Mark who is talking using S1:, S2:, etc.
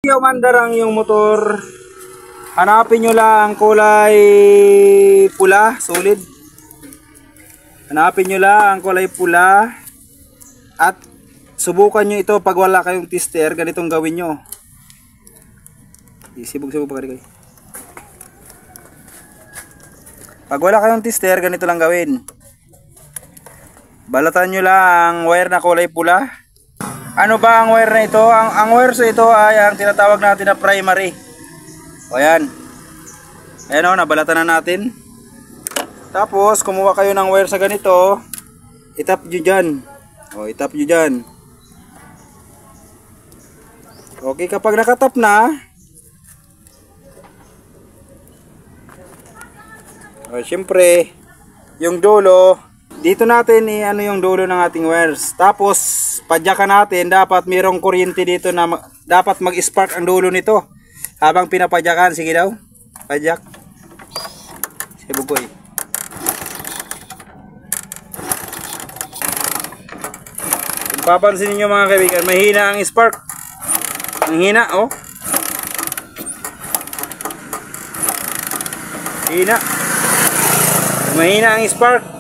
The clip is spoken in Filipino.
S1: Umandarang yung motor, hanapin nyo lang ang kulay pula, solid. Hanapin nyo lang ang kulay pula at subukan nyo ito pag wala kayong tester. Ganitong gawin nyo. Sibog-sibog pa kayo. Pag wala kayong tester, ganito lang gawin. Balatan nyo lang ang wire na kulay pula. Ano ba ang wire na ito? Ang wire sa ito ay ang tinatawag natin na primary. O yan. Ayan o, nabalatan na natin. Tapos, kumuha kayo ng wire sa ganito. Itap nyo dyan. O, itap nyo dyan. Okay, kapag nakatap na, o, syempre, yung dulo, dito natin ano yung dulo ng ating wires. Tapos padyakan natin, dapat mayroong kuryente dito na dapat mag-spark ang dulo nito. Habang pinapadyakan, sige daw. Padyak. Sibugoy. Kung papansin niyo mga kaibigan, mahina ang spark. Ang hina, oh. Hina. Mahina ang spark.